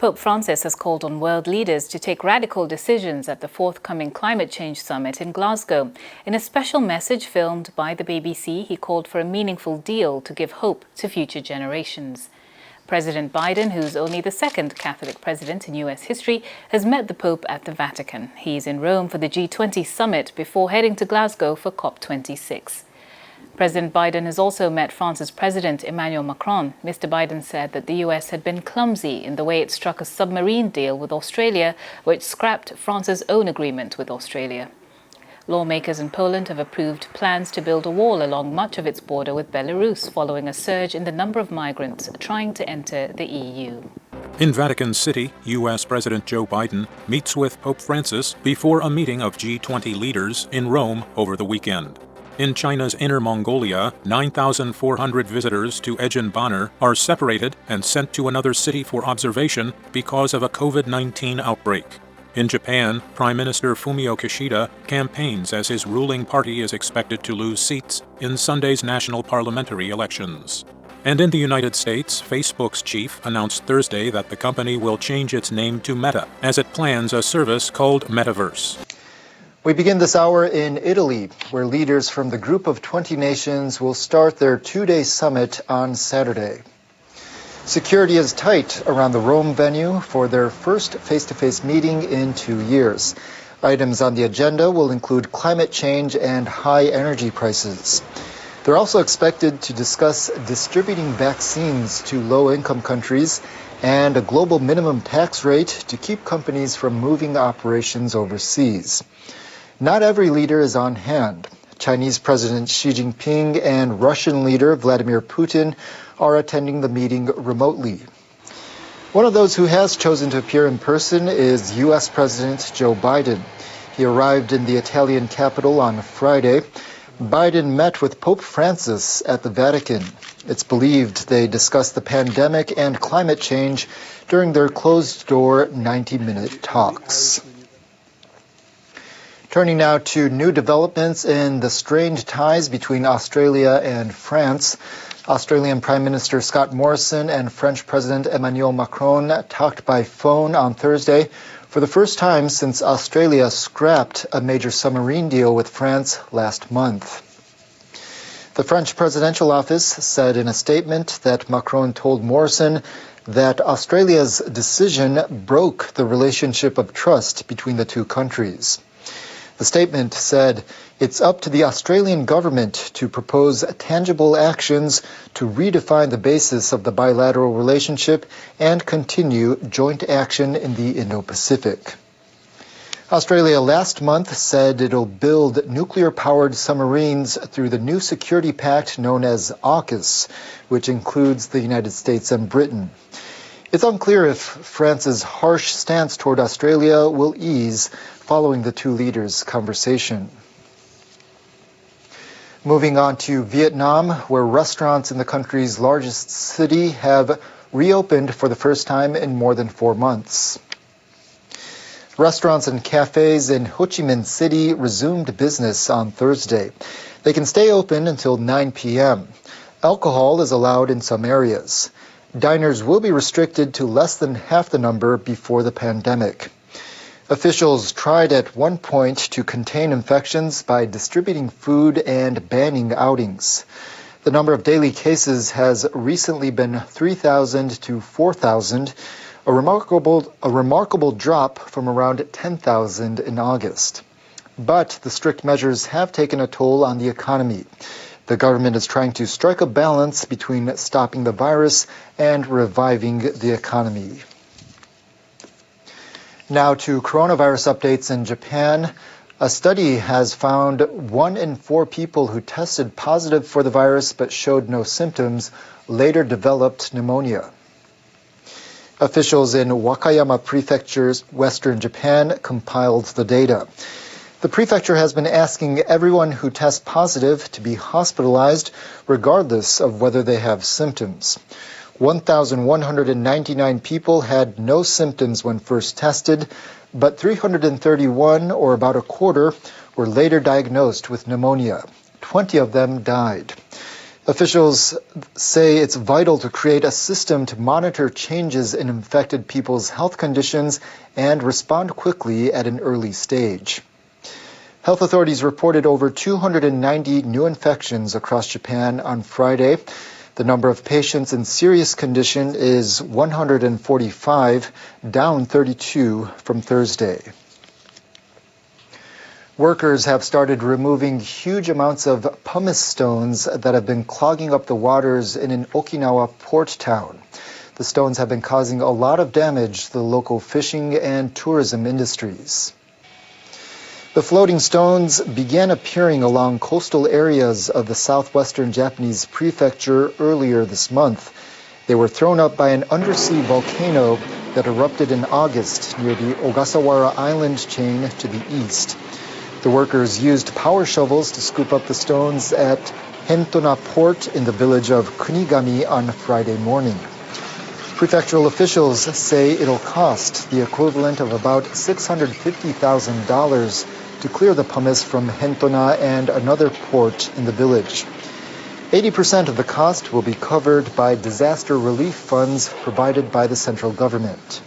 Pope Francis has called on world leaders to take radical decisions at the forthcoming climate change summit in Glasgow. In a special message filmed by the BBC, he called for a meaningful deal to give hope to future generations. President Biden, who's only the second Catholic president in U.S. history, has met the Pope at the Vatican. He's in Rome for the G20 summit before heading to Glasgow for COP26. President Biden has also met France's President Emmanuel Macron. Mr. Biden said that the U.S. had been clumsy in the way it struck a submarine deal with Australia, which scrapped France's own agreement with Australia. Lawmakers in Poland have approved plans to build a wall along much of its border with Belarus following a surge in the number of migrants trying to enter the EU. In Vatican City, U.S. President Joe Biden meets with Pope Francis before a meeting of G20 leaders in Rome over the weekend. In China's Inner Mongolia, 9,400 visitors to Ejinbanner are separated and sent to another city for observation because of a COVID-19 outbreak. In Japan, Prime Minister Fumio Kishida campaigns as his ruling party is expected to lose seats in Sunday's national parliamentary elections. And in the United States, Facebook's chief announced Thursday that the company will change its name to Meta as it plans a service called Metaverse. We begin this hour in Italy, where leaders from the Group of 20 Nations will start their two-day summit on Saturday. Security is tight around the Rome venue for their first face-to-face meeting in 2 years. Items on the agenda will include climate change and high energy prices. They're also expected to discuss distributing vaccines to low-income countries and a global minimum tax rate to keep companies from moving operations overseas. Not every leader is on hand. Chinese President Xi Jinping and Russian leader Vladimir Putin are attending the meeting remotely. One of those who has chosen to appear in person is U.S. President Joe Biden. He arrived in the Italian capital on Friday. Biden met with Pope Francis at the Vatican. It's believed they discussed the pandemic and climate change during their closed-door 90-minute talks. Turning now to new developments in the strained ties between Australia and France. Australian Prime Minister Scott Morrison and French President Emmanuel Macron talked by phone on Thursday for the first time since Australia scrapped a major submarine deal with France last month. The French presidential office said in a statement that Macron told Morrison that Australia's decision broke the relationship of trust between the two countries. The statement said, "It's up to the Australian government to propose tangible actions to redefine the basis of the bilateral relationship and continue joint action in the Indo-Pacific." Australia last month said it'll build nuclear-powered submarines through the new security pact known as AUKUS, which includes the United States and Britain. It's unclear if France's harsh stance toward Australia will ease following the two leaders' conversation. Moving on to Vietnam, where restaurants in the country's largest city have reopened for the first time in more than 4 months. Restaurants and cafes in Ho Chi Minh City resumed business on Thursday. They can stay open until 9 p.m. Alcohol is allowed in some areas. Diners will be restricted to less than half the number before the pandemic. Officials tried at one point to contain infections by distributing food and banning outings. The number of daily cases has recently been 3,000 to 4,000, a remarkable drop from around 10,000 in August. But the strict measures have taken a toll on the economy. The government is trying to strike a balance between stopping the virus and reviving the economy. Now to coronavirus updates in Japan. A study has found 1 in 4 people who tested positive for the virus but showed no symptoms later developed pneumonia. Officials in Wakayama Prefecture, Western Japan, compiled the data. The prefecture has been asking everyone who tests positive to be hospitalized, regardless of whether they have symptoms. 1,199 people had no symptoms when first tested, but 331, or about a quarter, were later diagnosed with pneumonia. 20 of them died. Officials say it's vital to create a system to monitor changes in infected people's health conditions and respond quickly at an early stage. Health authorities reported over 290 new infections across Japan on Friday. The number of patients in serious condition is 145, down 32 from Thursday. Workers have started removing huge amounts of pumice stones that have been clogging up the waters in an Okinawa port town. The stones have been causing a lot of damage to the local fishing and tourism industries. The floating stones began appearing along coastal areas of the southwestern Japanese prefecture earlier this month. They were thrown up by an undersea volcano that erupted in August near the Ogasawara Island chain to the east. The workers used power shovels to scoop up the stones at Hentona Port in the village of Kunigami on Friday morning. Prefectural officials say it'll cost the equivalent of about $650,000 to clear the pumice from Hentona and another port in the village. 80% of the cost will be covered by disaster relief funds provided by the central government.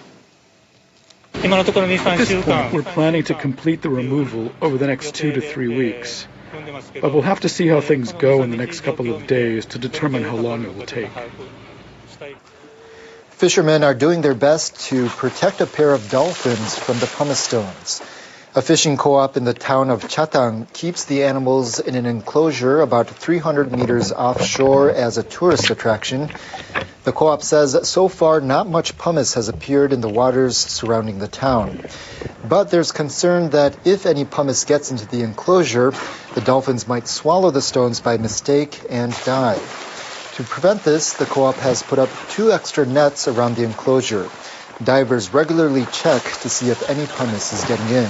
At this point, we're planning to complete the removal over the next 2 to 3 weeks. But we'll have to see how things go in the next couple of days to determine how long it will take. Fishermen are doing their best to protect a pair of dolphins from the pumice stones. A fishing co-op in the town of Chatang keeps the animals in an enclosure about 300 meters offshore as a tourist attraction. The co-op says so far not much pumice has appeared in the waters surrounding the town. But there's concern that if any pumice gets into the enclosure, the dolphins might swallow the stones by mistake and die. To prevent this, the co-op has put up 2 extra nets around the enclosure. Divers regularly check to see if any pumice is getting in.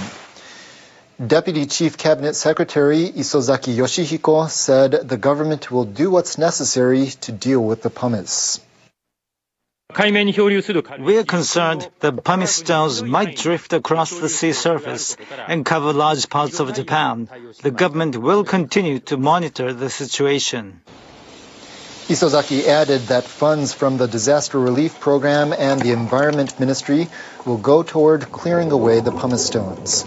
Deputy Chief Cabinet Secretary Isozaki Yoshihiko said the government will do what's necessary to deal with the pumice. We are concerned that pumice stones might drift across the sea surface and cover large parts of Japan. The government will continue to monitor the situation. Isozaki added that funds from the Disaster Relief Program and the Environment Ministry will go toward clearing away the pumice stones.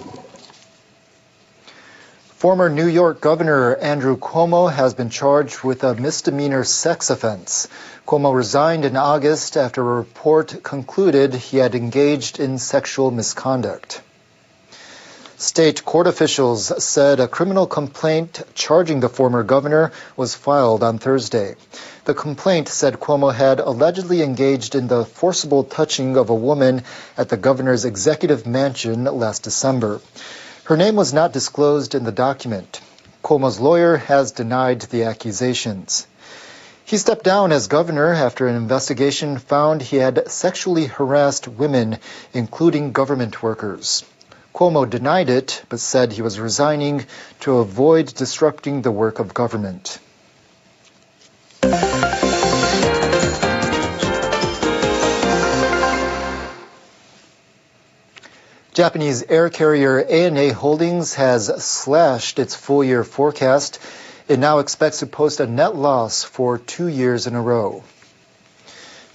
Former New York Governor Andrew Cuomo has been charged with a misdemeanor sex offense. Cuomo resigned in August after a report concluded he had engaged in sexual misconduct. State court officials said a criminal complaint charging the former governor was filed on Thursday. The complaint said Cuomo had allegedly engaged in the forcible touching of a woman at the governor's executive mansion last December. Her name was not disclosed in the document. Cuomo's lawyer has denied the accusations. He stepped down as governor after an investigation found he had sexually harassed women, including government workers. Cuomo denied it, but said he was resigning to avoid disrupting the work of government. Japanese air carrier ANA Holdings has slashed its full-year forecast. It now expects to post a net loss for 2 years in a row.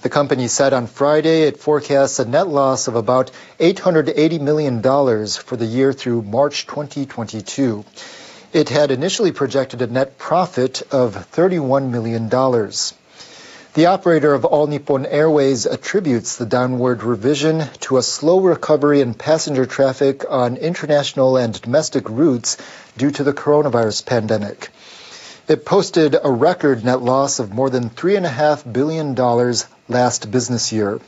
The company said on Friday it forecasts a net loss of about $880 million for the year through March 2022. It had initially projected a net profit of $31 million. The operator of All Nippon Airways attributes the downward revision to a slow recovery in passenger traffic on international and domestic routes due to the coronavirus pandemic. It posted a record net loss of more than $3.5 billion last business year.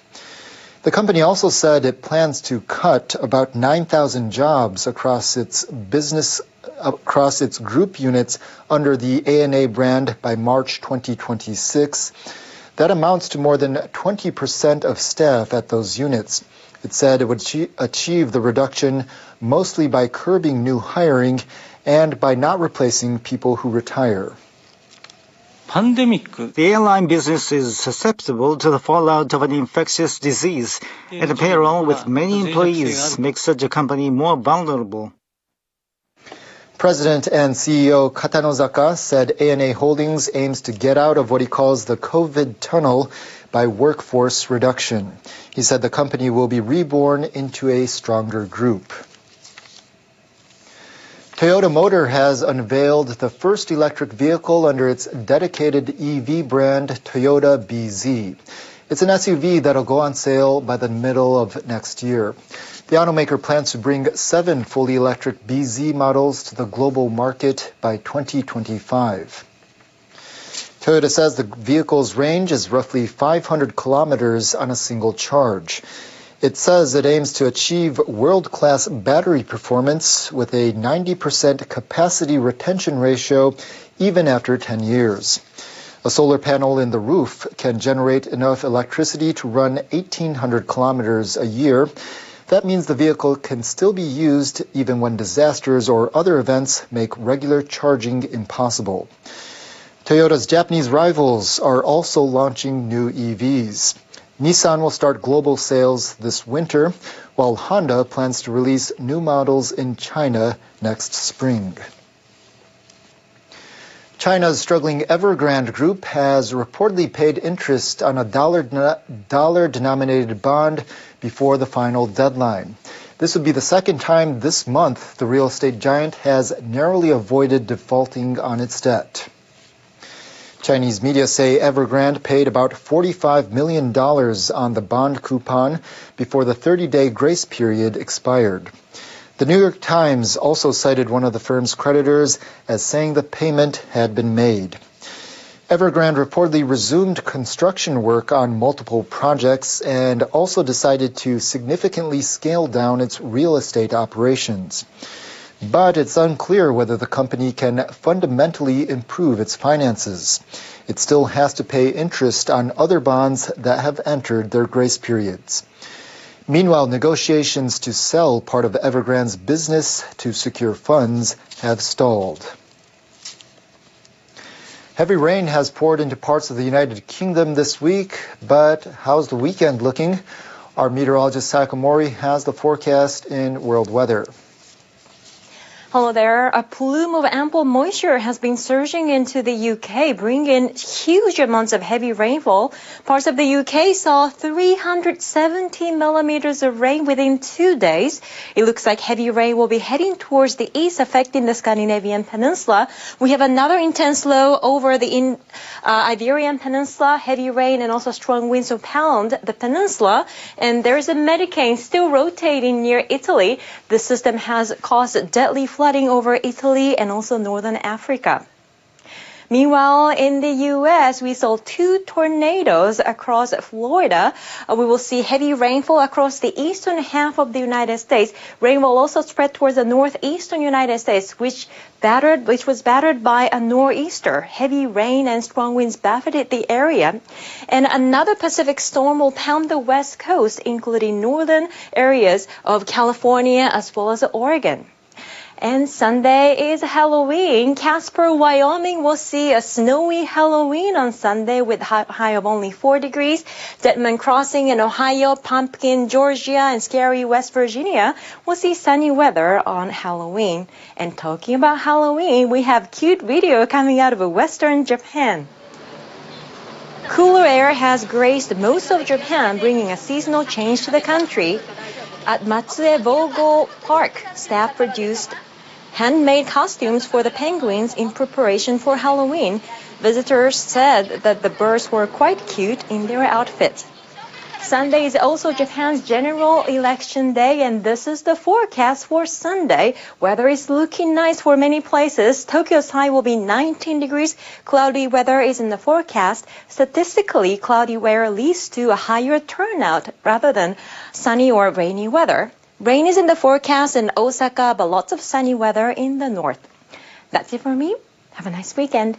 The company also said it plans to cut about 9,000 jobs across its group units under the ANA brand by March 2026. That amounts to more than 20% of staff at those units. It said it would achieve the reduction mostly by curbing new hiring and by not replacing people who retire. The airline business is susceptible to the fallout of an infectious disease, and a payroll with many employees makes such a company more vulnerable. President and CEO Katanozaka said ANA Holdings aims to get out of what he calls the COVID tunnel by workforce reduction. He said the company will be reborn into a stronger group. Toyota Motor has unveiled the first electric vehicle under its dedicated EV brand, Toyota BZ. It's an SUV that'll go on sale by the middle of next year. The automaker plans to bring 7 fully electric BZ models to the global market by 2025. Toyota says the vehicle's range is roughly 500 kilometers on a single charge. It says it aims to achieve world-class battery performance with a 90% capacity retention ratio even after 10 years. A solar panel in the roof can generate enough electricity to run 1,800 kilometers a year. That means the vehicle can still be used even when disasters or other events make regular charging impossible. Toyota's Japanese rivals are also launching new EVs. Nissan will start global sales this winter, while Honda plans to release new models in China next spring. China's struggling Evergrande Group has reportedly paid interest on a dollar-denominated bond before the final deadline. This would be the second time this month the real estate giant has narrowly avoided defaulting on its debt. Chinese media say Evergrande paid about $45 million on the bond coupon before the 30-day grace period expired. The New York Times also cited one of the firm's creditors as saying the payment had been made. Evergrande reportedly resumed construction work on multiple projects and also decided to significantly scale down its real estate operations. But it's unclear whether the company can fundamentally improve its finances. It still has to pay interest on other bonds that have entered their grace periods. Meanwhile, negotiations to sell part of Evergrande's business to secure funds have stalled. Heavy rain has poured into parts of the United Kingdom this week, but how's the weekend looking? Our meteorologist Sakamori has the forecast in World Weather. Hello there. A plume of ample moisture has been surging into the UK, bringing huge amounts of heavy rainfall. Parts of the UK saw 370 millimeters of rain within 2 days. It looks like heavy rain will be heading towards the east, affecting the Scandinavian peninsula. We have another intense low over the Iberian Peninsula. Heavy rain and also strong winds will pound the peninsula. And there is a Medicane still rotating near Italy. The system has caused deadly flooding over Italy and also northern Africa. Meanwhile, in the U.S., we saw 2 tornadoes across Florida. We will see heavy rainfall across the eastern half of the United States. Rain will also spread towards the northeastern United States, which was battered by a nor'easter. Heavy rain and strong winds buffeted the area. And another Pacific storm will pound the west coast, including northern areas of California as well as Oregon. And Sunday is Halloween. Casper, Wyoming will see a snowy Halloween on Sunday with high of only 4 degrees. Deadman Crossing in Ohio, Pumpkin, Georgia, and Scary, West Virginia will see sunny weather on Halloween. And talking about Halloween, we have cute video coming out of Western Japan. Cooler air has graced most of Japan, bringing a seasonal change to the country. At Matsue Bogo Park, staff produced handmade costumes for the penguins in preparation for Halloween. Visitors said that the birds were quite cute in their outfits. Sunday is also Japan's general election day, and this is the forecast for Sunday. Weather is looking nice for many places. Tokyo's high will be 19 degrees. Cloudy weather is in the forecast. Statistically, cloudy weather leads to a higher turnout rather than sunny or rainy weather. Rain is in the forecast in Osaka, but lots of sunny weather in the north. That's it for me. Have a nice weekend.